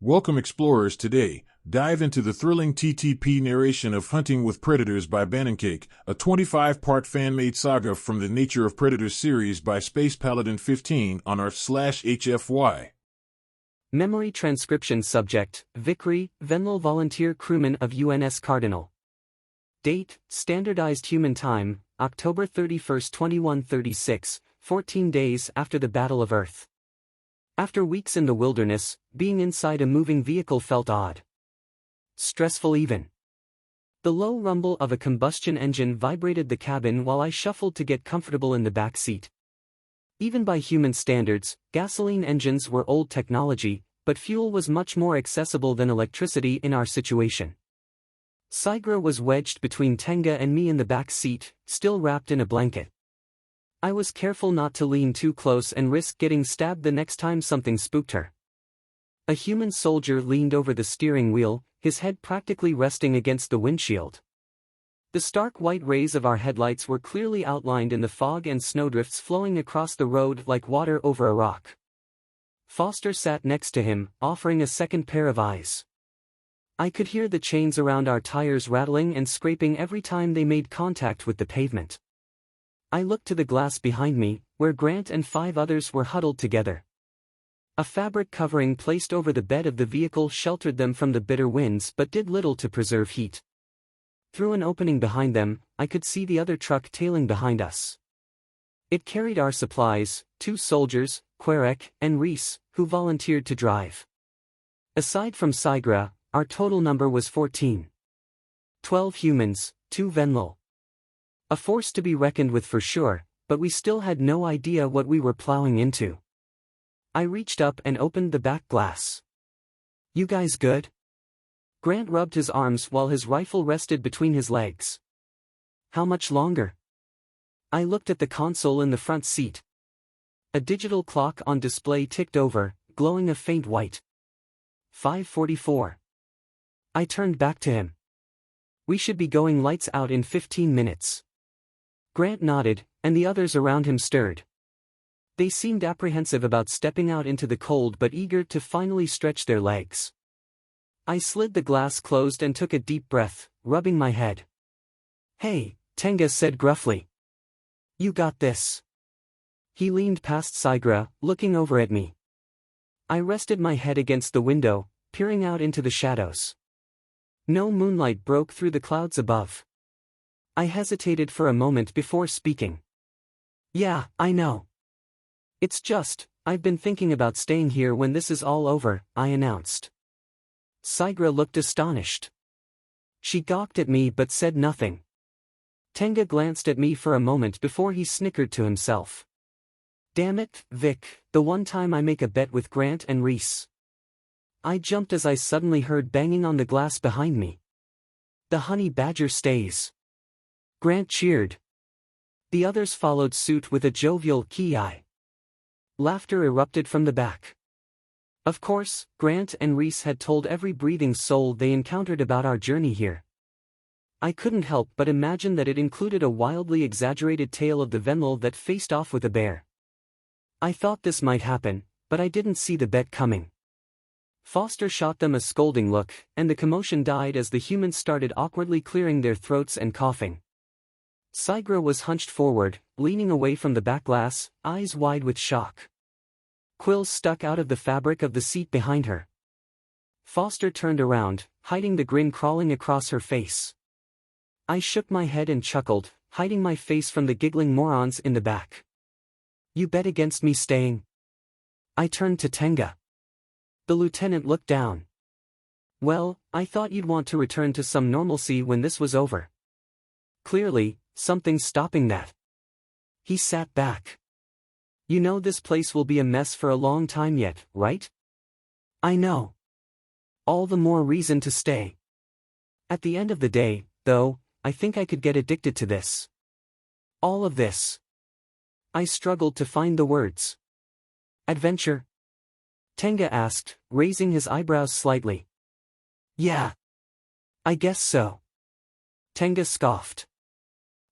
Welcome explorers. Today, dive into the thrilling TTP narration of Hunting with Predators by Banancake, a 25-part fan-made saga from the Nature of Predators series by Spacepaladin15 on r/HFY. Memory transcription subject, Vikri, Venlil volunteer crewman of UNS Cardinal. Date, standardized human time, October 31, 2136, 14 days after the Battle of Earth. After weeks in the wilderness, being inside a moving vehicle felt odd. Stressful even. The low rumble of a combustion engine vibrated the cabin while I shuffled to get comfortable in the back seat. Even by human standards, gasoline engines were old technology, but fuel was much more accessible than electricity in our situation. Sigra was wedged between Tenga and me in the back seat, still wrapped in a blanket. I was careful not to lean too close and risk getting stabbed the next time something spooked her. A human soldier leaned over the steering wheel, his head practically resting against the windshield. The stark white rays of our headlights were clearly outlined in the fog and snowdrifts flowing across the road like water over a rock. Foster sat next to him, offering a second pair of eyes. I could hear the chains around our tires rattling and scraping every time they made contact with the pavement. I looked to the glass behind me, where Grant and 5 others were huddled together. A fabric covering placed over the bed of the vehicle sheltered them from the bitter winds but did little to preserve heat. Through an opening behind them, I could see the other truck tailing behind us. It carried our supplies, 2 soldiers, Querek and Reese, who volunteered to drive. Aside from Sigra, our total number was 14. 12 humans, 2 Venlil. A force to be reckoned with for sure, but we still had no idea what we were plowing into. I reached up and opened the back glass. "You guys good?" Grant rubbed his arms while his rifle rested between his legs. "How much longer?" I looked at the console in the front seat. A digital clock on display ticked over, glowing a faint white. 5:44. I turned back to him. "We should be going lights out in 15 minutes. Grant nodded, and the others around him stirred. They seemed apprehensive about stepping out into the cold but eager to finally stretch their legs. I slid the glass closed and took a deep breath, rubbing my head. "Hey," Tenga said gruffly. "You got this." He leaned past Sigra, looking over at me. I rested my head against the window, peering out into the shadows. No moonlight broke through the clouds above. I hesitated for a moment before speaking. "Yeah, I know. It's just, I've been thinking about staying here when this is all over," I announced. Sigra looked astonished. She gawked at me but said nothing. Tenga glanced at me for a moment before he snickered to himself. "Damn it, Vic, the one time I make a bet with Grant and Reese." I jumped as I suddenly heard banging on the glass behind me. "The honey badger stays." Grant cheered. The others followed suit with a jovial "Ki-yi." Laughter erupted from the back. Of course, Grant and Reese had told every breathing soul they encountered about our journey here. I couldn't help but imagine that it included a wildly exaggerated tale of the Venlil that faced off with a bear. I thought this might happen, but I didn't see the bet coming. Foster shot them a scolding look, and the commotion died as the humans started awkwardly clearing their throats and coughing. Sigra was hunched forward, leaning away from the back glass, eyes wide with shock. Quills stuck out of the fabric of the seat behind her. Foster turned around, hiding the grin crawling across her face. I shook my head and chuckled, hiding my face from the giggling morons in the back. "You bet against me staying?" I turned to Tenga. The lieutenant looked down. "Well, I thought you'd want to return to some normalcy when this was over." "Clearly, something's stopping that." He sat back. "You know this place will be a mess for a long time yet, right?" "I know. All the more reason to stay. At the end of the day, though, I think I could get addicted to this. All of this." I struggled to find the words. "Adventure?" Tenga asked, raising his eyebrows slightly. "Yeah. I guess so." Tenga scoffed.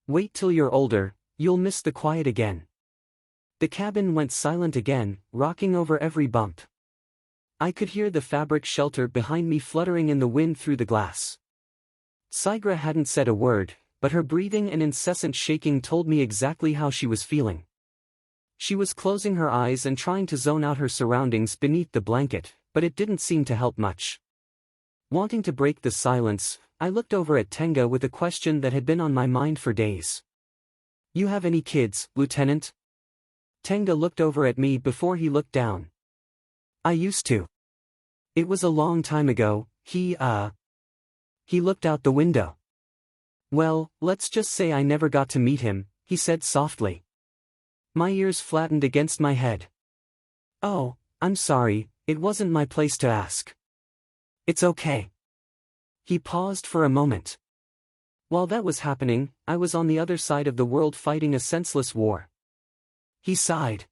"Wait till you're older, you'll miss the quiet again." The cabin went silent again, rocking over every bump. I could hear the fabric shelter behind me fluttering in the wind through the glass. Sigra hadn't said a word, but her breathing and incessant shaking told me exactly how she was feeling. She was closing her eyes and trying to zone out her surroundings beneath the blanket, but it didn't seem to help much. Wanting to break the silence, I looked over at Tenga with a question that had been on my mind for days. "You have any kids, Lieutenant?" Tenga looked over at me before he looked down. "I used to. It was a long time ago." He looked out the window. "Well, let's just say I never got to meet him," he said softly. My ears flattened against my head. "Oh, I'm sorry, it wasn't my place to ask." "It's okay." He paused for a moment. While that was happening, I was on the other side of the world fighting a senseless war. He sighed.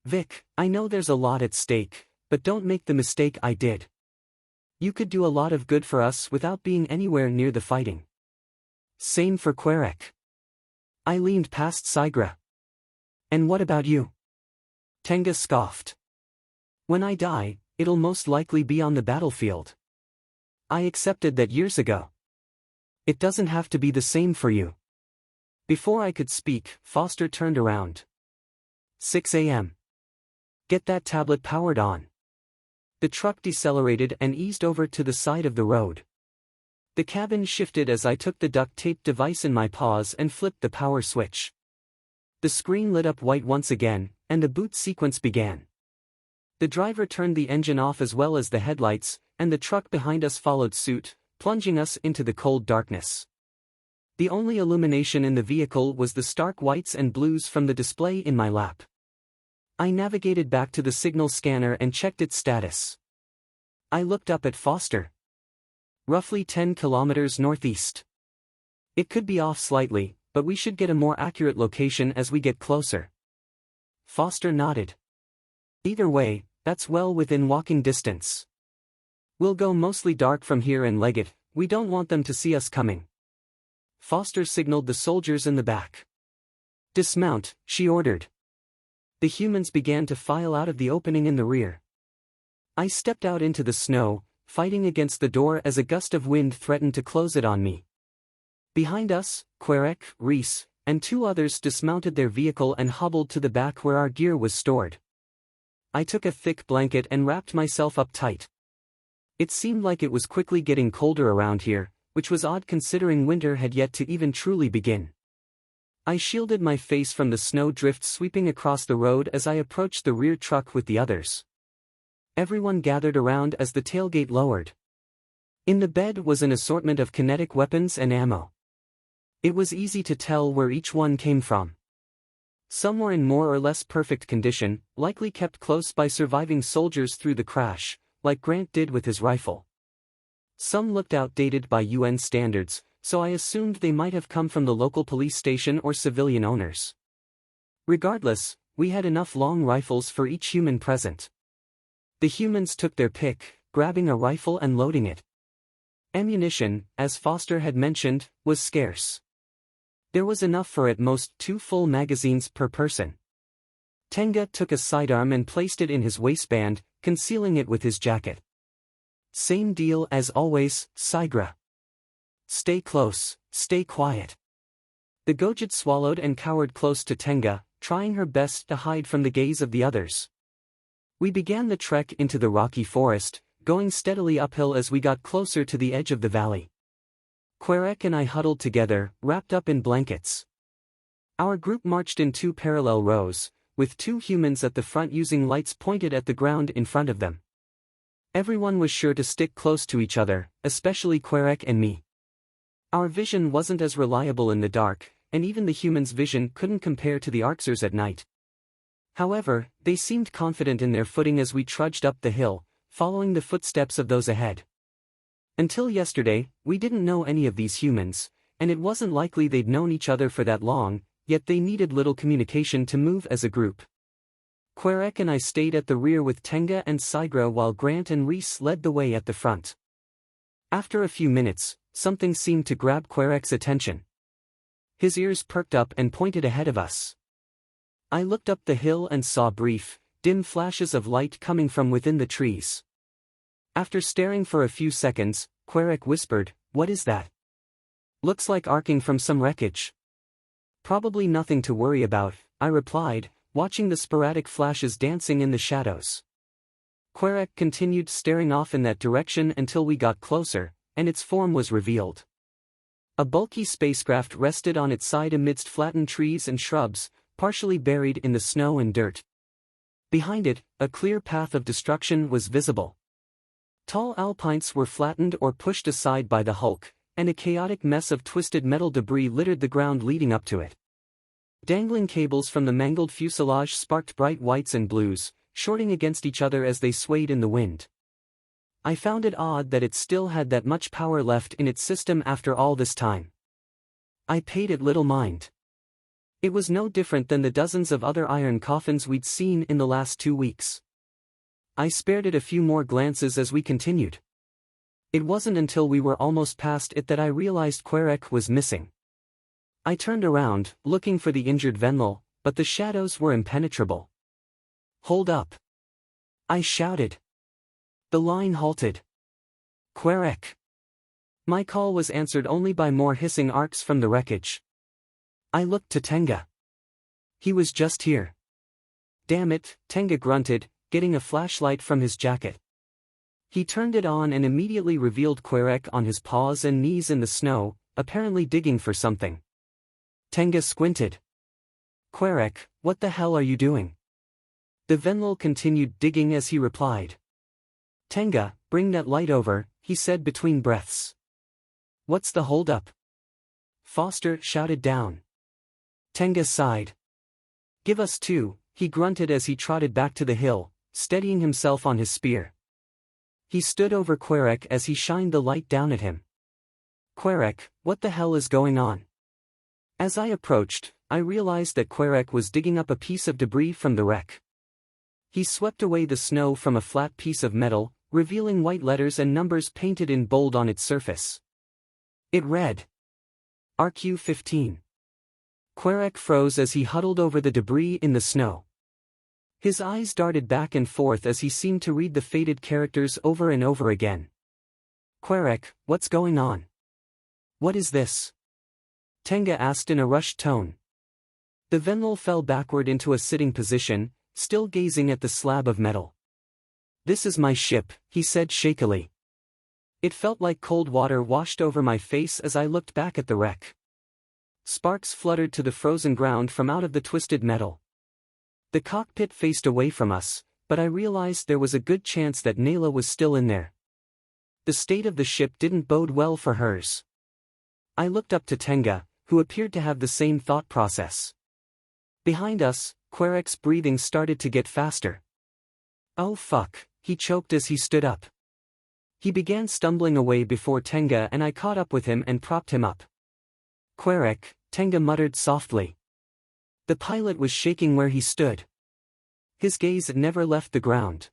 "Vic, I know there's a lot at stake, but don't make the mistake I did. You could do a lot of good for us without being anywhere near the fighting." "Same for Querek." I leaned past Sigra. "And what about you?" Tenga scoffed. "When I die, it'll most likely be on the battlefield. I accepted that years ago. It doesn't have to be the same for you." Before I could speak, Foster turned around. 6 a.m. "Get that tablet powered on." The truck decelerated and eased over to the side of the road. The cabin shifted as I took the duct tape device in my paws and flipped the power switch. The screen lit up white once again, and the boot sequence began. The driver turned the engine off as well as the headlights, and the truck behind us followed suit, plunging us into the cold darkness. The only illumination in the vehicle was the stark whites and blues from the display in my lap. I navigated back to the signal scanner and checked its status. I looked up at Foster. Roughly 10 kilometers northeast. It could be off slightly, but we should get a more accurate location as we get closer. Foster nodded. "Either way, that's well within walking distance. We'll go mostly dark from here and leg it, we don't want them to see us coming." Foster signaled the soldiers in the back. "Dismount," she ordered. The humans began to file out of the opening in the rear. I stepped out into the snow, fighting against the door as a gust of wind threatened to close it on me. Behind us, Querek, Reese, and two others dismounted their vehicle and hobbled to the back where our gear was stored. I took a thick blanket and wrapped myself up tight. It seemed like it was quickly getting colder around here, which was odd considering winter had yet to even truly begin. I shielded my face from the snow drift sweeping across the road as I approached the rear truck with the others. Everyone gathered around as the tailgate lowered. In the bed was an assortment of kinetic weapons and ammo. It was easy to tell where each one came from. Some were in more or less perfect condition, likely kept close by surviving soldiers through the crash, like Grant did with his rifle. Some looked outdated by UN standards, so I assumed they might have come from the local police station or civilian owners. Regardless, we had enough long rifles for each human present. The humans took their pick, grabbing a rifle and loading it. Ammunition, as Foster had mentioned, was scarce. There was enough for at most 2 full magazines per person. Tenga took a sidearm and placed it in his waistband, concealing it with his jacket. "Same deal as always, Sigra. Stay close, stay quiet." The Gojid swallowed and cowered close to Tenga, trying her best to hide from the gaze of the others. We began the trek into the rocky forest, going steadily uphill as we got closer to the edge of the valley. Querek and I huddled together, wrapped up in blankets. Our group marched in 2 parallel rows, with 2 humans at the front using lights pointed at the ground in front of them. Everyone was sure to stick close to each other, especially Querek and me. Our vision wasn't as reliable in the dark, and even the humans' vision couldn't compare to the Arxers at night. However, they seemed confident in their footing as we trudged up the hill, following the footsteps of those ahead. Until yesterday, we didn't know any of these humans, and it wasn't likely they'd known each other for that long, yet they needed little communication to move as a group. Querek and I stayed at the rear with Tenga and Sigra while Grant and Reese led the way at the front. After a few minutes, something seemed to grab Querek's attention. His ears perked up and pointed ahead of us. I looked up the hill and saw brief, dim flashes of light coming from within the trees. After staring for a few seconds, Querek whispered, "What is that?" "Looks like arcing from some wreckage." "Probably nothing to worry about," I replied, watching the sporadic flashes dancing in the shadows. Querek continued staring off in that direction until we got closer, and its form was revealed. A bulky spacecraft rested on its side amidst flattened trees and shrubs, partially buried in the snow and dirt. Behind it, a clear path of destruction was visible. Tall alpines were flattened or pushed aside by the hulk, and a chaotic mess of twisted metal debris littered the ground leading up to it. Dangling cables from the mangled fuselage sparked bright whites and blues, shorting against each other as they swayed in the wind. I found it odd that it still had that much power left in its system after all this time. I paid it little mind. It was no different than the dozens of other iron coffins we'd seen in the last 2 weeks. I spared it a few more glances as we continued. It wasn't until we were almost past it that I realized Querek was missing. I turned around, looking for the injured Venlil, but the shadows were impenetrable. "Hold up!" I shouted. The line halted. "Querek!" My call was answered only by more hissing arcs from the wreckage. I looked to Tenga. He was just here. "Damn it," Tenga grunted, getting a flashlight from his jacket. He turned it on and immediately revealed Querek on his paws and knees in the snow, apparently digging for something. Tenga squinted. "Querek, what the hell are you doing?" The Venlil continued digging as he replied. "Tenga, bring that light over," he said between breaths. "What's the holdup?" Foster shouted down. Tenga sighed. "Give us 2, he grunted as he trotted back to the hill, steadying himself on his spear. He stood over Querek as he shined the light down at him. "Querek, what the hell is going on?" As I approached, I realized that Querek was digging up a piece of debris from the wreck. He swept away the snow from a flat piece of metal, revealing white letters and numbers painted in bold on its surface. It read, RQ-15. Querek froze as he huddled over the debris in the snow. His eyes darted back and forth as he seemed to read the faded characters over and over again. "Querek, what's going on? What is this?" Tenga asked in a rushed tone. The Venlil fell backward into a sitting position, still gazing at the slab of metal. "This is my ship," he said shakily. It felt like cold water washed over my face as I looked back at the wreck. Sparks fluttered to the frozen ground from out of the twisted metal. The cockpit faced away from us, but I realized there was a good chance that Nayla was still in there. The state of the ship didn't bode well for hers. I looked up to Tenga, who appeared to have the same thought process. Behind us, Querek's breathing started to get faster. "Oh fuck," he choked as he stood up. He began stumbling away before Tenga and I caught up with him and propped him up. "Querek," Tenga muttered softly. The pilot was shaking where he stood. His gaze never left the ground.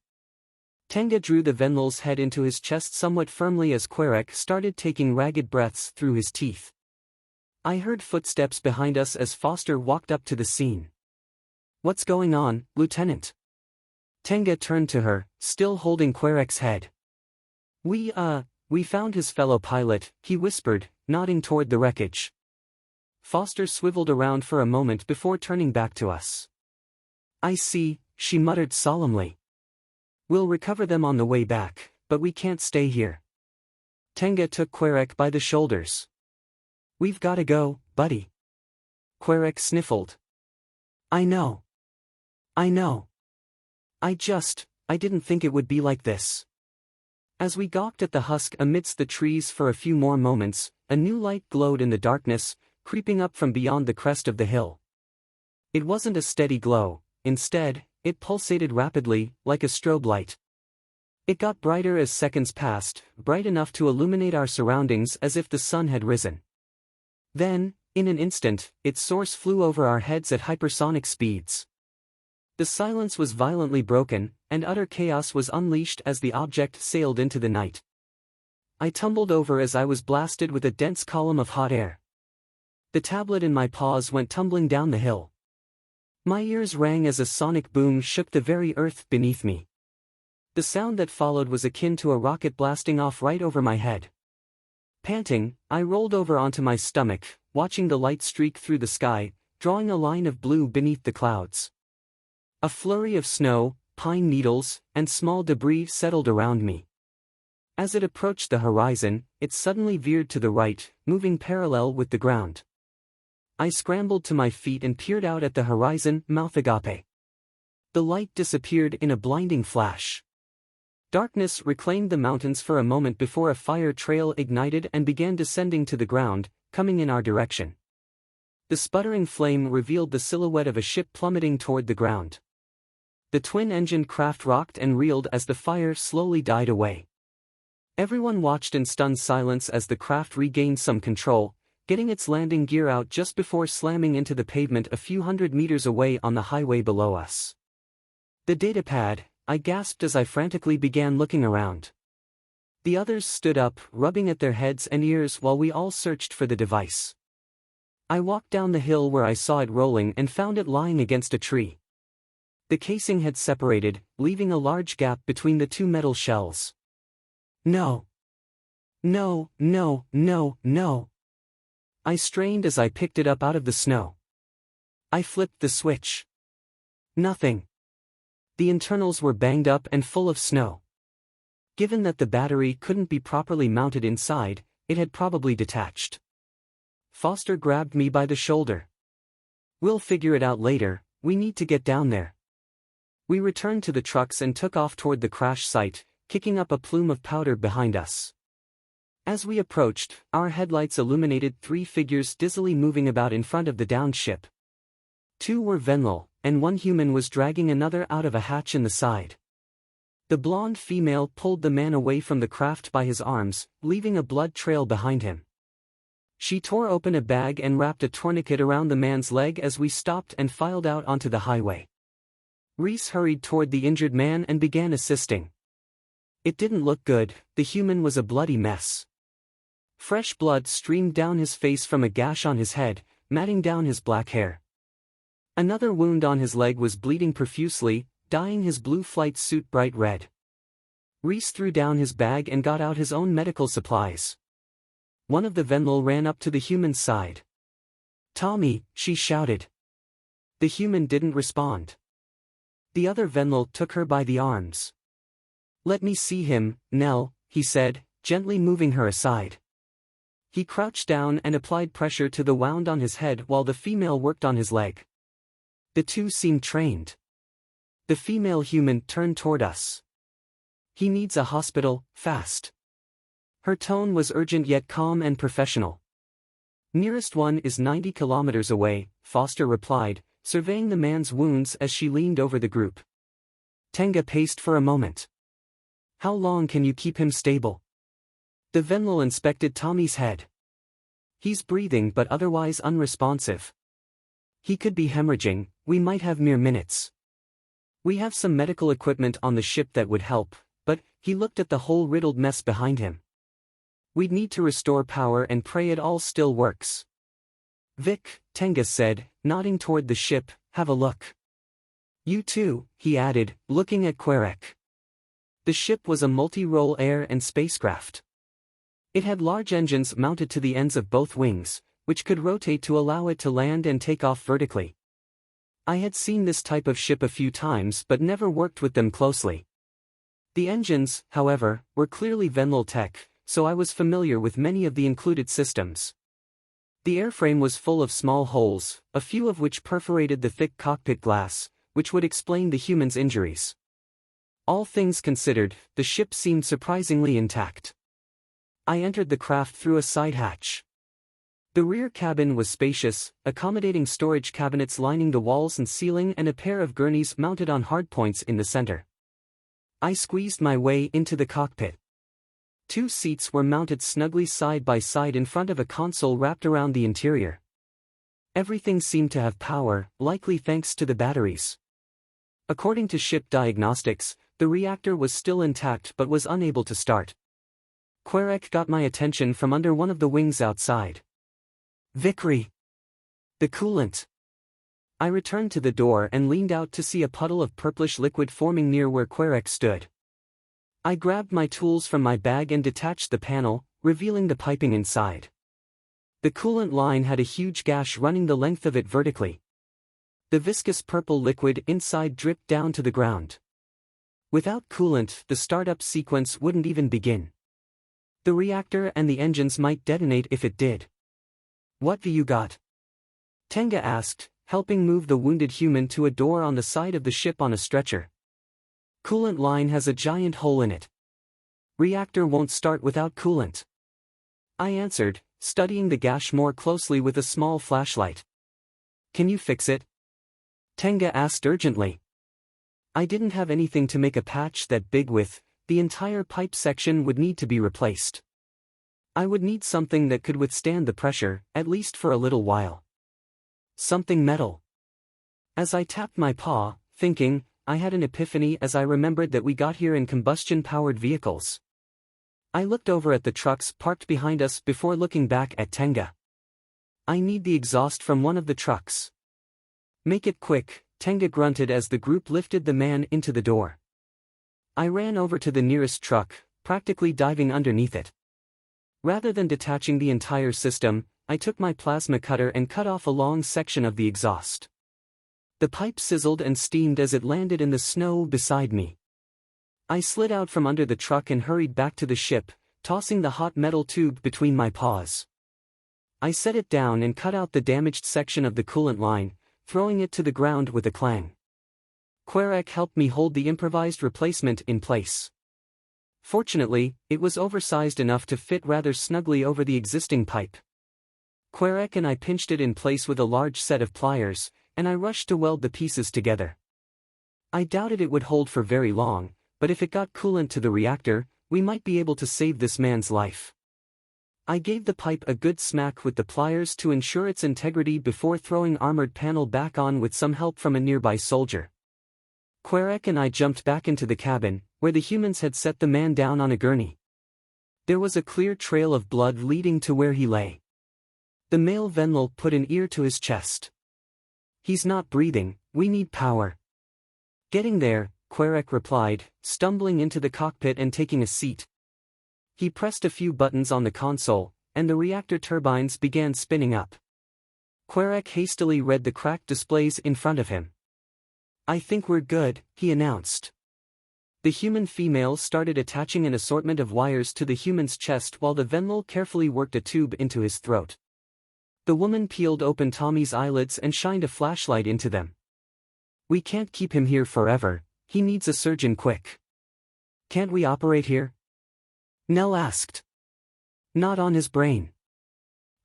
Tenga drew the Venlil's head into his chest somewhat firmly as Querek started taking ragged breaths through his teeth. I heard footsteps behind us as Foster walked up to the scene. "What's going on, Lieutenant?" Tenga turned to her, still holding Querek's head. We found his fellow pilot," he whispered, nodding toward the wreckage. Foster swiveled around for a moment before turning back to us. "I see," she muttered solemnly. "We'll recover them on the way back, but we can't stay here." Tenga took Querek by the shoulders. "We've gotta go, buddy." Querek sniffled. I know. I didn't think it would be like this." As we gawked at the husk amidst the trees for a few more moments, a new light glowed in the darkness, creeping up from beyond the crest of the hill. It wasn't a steady glow, instead, it pulsated rapidly, like a strobe light. It got brighter as seconds passed, bright enough to illuminate our surroundings as if the sun had risen. Then, in an instant, its source flew over our heads at hypersonic speeds. The silence was violently broken, and utter chaos was unleashed as the object sailed into the night. I tumbled over as I was blasted with a dense column of hot air. The tablet in my paws went tumbling down the hill. My ears rang as a sonic boom shook the very earth beneath me. The sound that followed was akin to a rocket blasting off right over my head. Panting, I rolled over onto my stomach, watching the light streak through the sky, drawing a line of blue beneath the clouds. A flurry of snow, pine needles, and small debris settled around me. As it approached the horizon, it suddenly veered to the right, moving parallel with the ground. I scrambled to my feet and peered out at the horizon, mouth agape. The light disappeared in a blinding flash. Darkness reclaimed the mountains for a moment before a fire trail ignited and began descending to the ground, coming in our direction. The sputtering flame revealed the silhouette of a ship plummeting toward the ground. The twin-engined craft rocked and reeled as the fire slowly died away. Everyone watched in stunned silence as the craft regained some control, getting its landing gear out just before slamming into the pavement a few hundred meters away on the highway below us. The datapad, I gasped as I frantically began looking around. The others stood up, rubbing at their heads and ears while we all searched for the device. I walked down the hill where I saw it rolling and found it lying against a tree. The casing had separated, leaving a large gap between the two metal shells. No. No, no, no, no. I strained as I picked it up out of the snow. I flipped the switch. Nothing. The internals were banged up and full of snow. Given that the battery couldn't be properly mounted inside, it had probably detached. Foster grabbed me by the shoulder. "We'll figure it out later, we need to get down there." We returned to the trucks and took off toward the crash site, kicking up a plume of powder behind us. As we approached, our headlights illuminated three figures dizzily moving about in front of the downed ship. Two were Venlil, and one human was dragging another out of a hatch in the side. The blonde female pulled the man away from the craft by his arms, leaving a blood trail behind him. She tore open a bag and wrapped a tourniquet around the man's leg as we stopped and filed out onto the highway. Reese hurried toward the injured man and began assisting. It didn't look good, the human was a bloody mess. Fresh blood streamed down his face from a gash on his head, matting down his black hair. Another wound on his leg was bleeding profusely, dyeing his blue flight suit bright red. Reese threw down his bag and got out his own medical supplies. One of the Venlil ran up to the human's side. "Tommy," she shouted. The human didn't respond. The other Venlil took her by the arms. "Let me see him, Nell," he said, gently moving her aside. He crouched down and applied pressure to the wound on his head while the female worked on his leg. The two seemed trained. The female human turned toward us. "He needs a hospital, fast." Her tone was urgent yet calm and professional. "Nearest one is 90 kilometers away," Foster replied, surveying the man's wounds as she leaned over the group. Tenga paced for a moment. "How long can you keep him stable?" The Venlil inspected Tommy's head. "He's breathing but otherwise unresponsive. He could be hemorrhaging, we might have mere minutes. We have some medical equipment on the ship that would help, but," he looked at the whole riddled mess behind him. "We'd need to restore power and pray it all still works." "Vic," Tenga said, nodding toward the ship, "have a look." "You too," he added, looking at Querek. The ship was a multi-role air and spacecraft. It had large engines mounted to the ends of both wings, which could rotate to allow it to land and take off vertically. I had seen this type of ship a few times but never worked with them closely. The engines, however, were clearly Venlil tech, so I was familiar with many of the included systems. The airframe was full of small holes, a few of which perforated the thick cockpit glass, which would explain the human's injuries. All things considered, the ship seemed surprisingly intact. I entered the craft through a side hatch. The rear cabin was spacious, accommodating storage cabinets lining the walls and ceiling and a pair of gurneys mounted on hardpoints in the center. I squeezed my way into the cockpit. Two seats were mounted snugly side by side in front of a console wrapped around the interior. Everything seemed to have power, likely thanks to the batteries. According to ship diagnostics, the reactor was still intact but was unable to start. Querek got my attention from under one of the wings outside. "Vickery! The coolant!" I returned to the door and leaned out to see a puddle of purplish liquid forming near where Querek stood. I grabbed my tools from my bag and detached the panel, revealing the piping inside. The coolant line had a huge gash running the length of it vertically. The viscous purple liquid inside dripped down to the ground. Without coolant, the startup sequence wouldn't even begin. The reactor and the engines might detonate if it did. "What do you got?" Tenga asked, helping move the wounded human to a door on the side of the ship on a stretcher. "Coolant line has a giant hole in it. Reactor won't start without coolant," I answered, studying the gash more closely with a small flashlight. "Can you fix it?" Tenga asked urgently. I didn't have anything to make a patch that big with. The entire pipe section would need to be replaced. I would need something that could withstand the pressure, at least for a little while. Something metal. As I tapped my paw, thinking, I had an epiphany as I remembered that we got here in combustion-powered vehicles. I looked over at the trucks parked behind us before looking back at Tenga. "I need the exhaust from one of the trucks." "Make it quick," Tenga grunted as the group lifted the man into the door. I ran over to the nearest truck, practically diving underneath it. Rather than detaching the entire system, I took my plasma cutter and cut off a long section of the exhaust. The pipe sizzled and steamed as it landed in the snow beside me. I slid out from under the truck and hurried back to the ship, tossing the hot metal tube between my paws. I set it down and cut out the damaged section of the coolant line, throwing it to the ground with a clang. Querek helped me hold the improvised replacement in place. Fortunately, it was oversized enough to fit rather snugly over the existing pipe. Querek and I pinched it in place with a large set of pliers, and I rushed to weld the pieces together. I doubted it would hold for very long, but if it got coolant to the reactor, we might be able to save this man's life. I gave the pipe a good smack with the pliers to ensure its integrity before throwing armored panel back on with some help from a nearby soldier. Querek and I jumped back into the cabin, where the humans had set the man down on a gurney. There was a clear trail of blood leading to where he lay. The male Venlil put an ear to his chest. "He's not breathing, we need power." "Getting there," Querek replied, stumbling into the cockpit and taking a seat. He pressed a few buttons on the console, and the reactor turbines began spinning up. Querek hastily read the cracked displays in front of him. "I think we're good," he announced. The human female started attaching an assortment of wires to the human's chest while the Venlil carefully worked a tube into his throat. The woman peeled open Tommy's eyelids and shined a flashlight into them. "We can't keep him here forever, he needs a surgeon quick." "Can't we operate here?" Nell asked. "Not on his brain."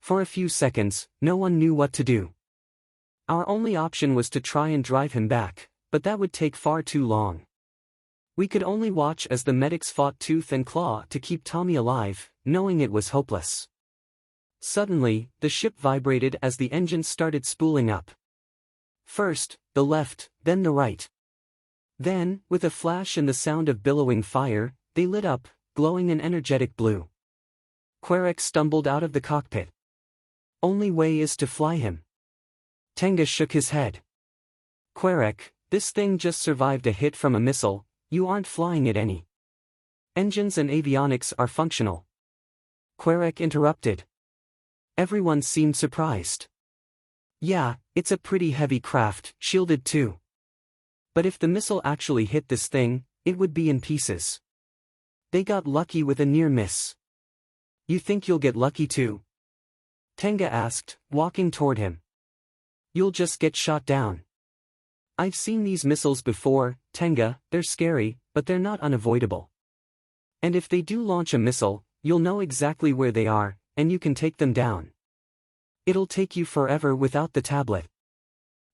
For a few seconds, no one knew what to do. Our only option was to try and drive him back, but that would take far too long. We could only watch as the medics fought tooth and claw to keep Tommy alive, knowing it was hopeless. Suddenly, the ship vibrated as the engines started spooling up. First, the left, then the right. Then, with a flash and the sound of billowing fire, they lit up, glowing an energetic blue. Querek stumbled out of the cockpit. "Only way is to fly him." Tenga shook his head. "Querek, this thing just survived a hit from a missile, you aren't flying it any." "Engines and avionics are functional." Querek interrupted. Everyone seemed surprised. "Yeah, it's a pretty heavy craft, shielded too. But if the missile actually hit this thing, it would be in pieces. They got lucky with a near miss." "You think you'll get lucky too?" Tenga asked, walking toward him. "You'll just get shot down." "I've seen these missiles before, Tenga, they're scary, but they're not unavoidable. And if they do launch a missile, you'll know exactly where they are, and you can take them down. It'll take you forever without the tablet."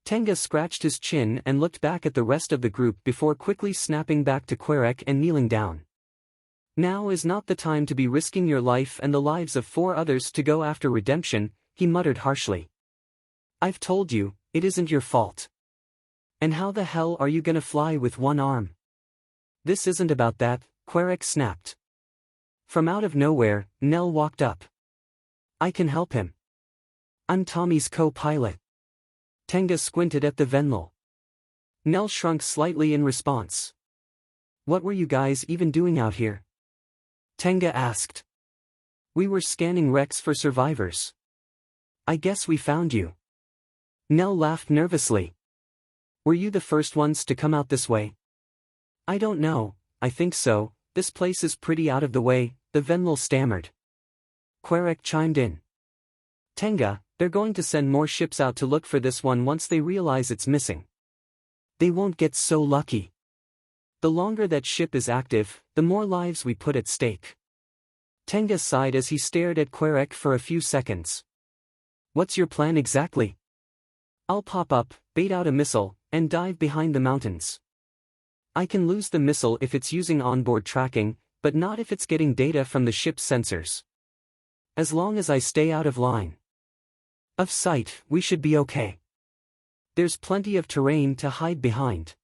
Tenga scratched his chin and looked back at the rest of the group before quickly snapping back to Querek and kneeling down. "Now is not the time to be risking your life and the lives of 4 others to go after redemption," he muttered harshly. "I've told you, it isn't your fault. And how the hell are you gonna fly with one arm?" "This isn't about that," Querek snapped. From out of nowhere, Nell walked up. "I can help him. I'm Tommy's co-pilot." Tenga squinted at the Venlil. Nell shrunk slightly in response. What were you guys even doing out here? Tenga asked. We were scanning wrecks for survivors. I guess we found you. Nell laughed nervously. Were you the first ones to come out this way? I don't know, I think so, this place is pretty out of the way, the Venlil stammered. Querek chimed in. Tenga, they're going to send more ships out to look for this one once they realize it's missing. They won't get so lucky. The longer that ship is active, the more lives we put at stake. Tenga sighed as he stared at Querek for a few seconds. What's your plan exactly? I'll pop up, bait out a missile, and dive behind the mountains. I can lose the missile if it's using onboard tracking, but not if it's getting data from the ship's sensors. As long as I stay out of line of sight, we should be okay. There's plenty of terrain to hide behind.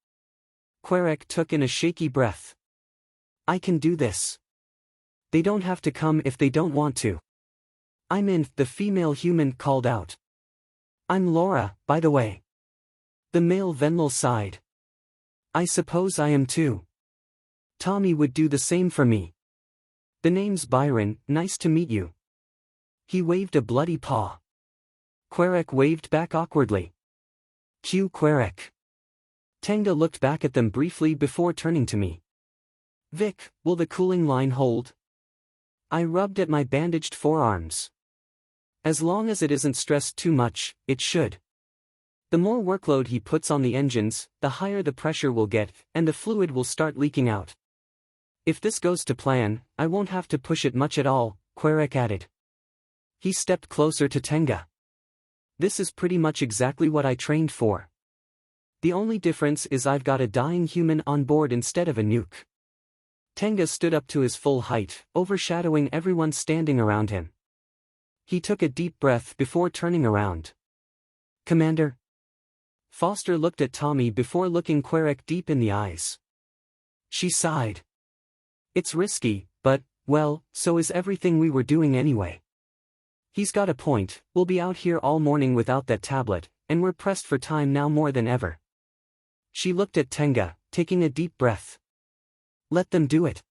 Querek took in a shaky breath. I can do this. They don't have to come if they don't want to. I'm in, the female human called out. I'm Laura, by the way. The male Venlil sighed. I suppose I am too. Tommy would do the same for me. The name's Byron, nice to meet you. He waved a bloody paw. Querek waved back awkwardly. Cue Querek. Tenga looked back at them briefly before turning to me. Vic, will the cooling line hold? I rubbed at my bandaged forearms. As long as it isn't stressed too much, it should. The more workload he puts on the engines, the higher the pressure will get, and the fluid will start leaking out. If this goes to plan, I won't have to push it much at all, Querek added. He stepped closer to Tenga. This is pretty much exactly what I trained for. The only difference is I've got a dying human on board instead of a nuke. Tenga stood up to his full height, overshadowing everyone standing around him. He took a deep breath before turning around. Commander? Foster looked at Tommy before looking Querek deep in the eyes. She sighed. It's risky, but, well, so is everything we were doing anyway. He's got a point, we'll be out here all morning without that tablet, and we're pressed for time now more than ever. She looked at Tenga, taking a deep breath. Let them do it.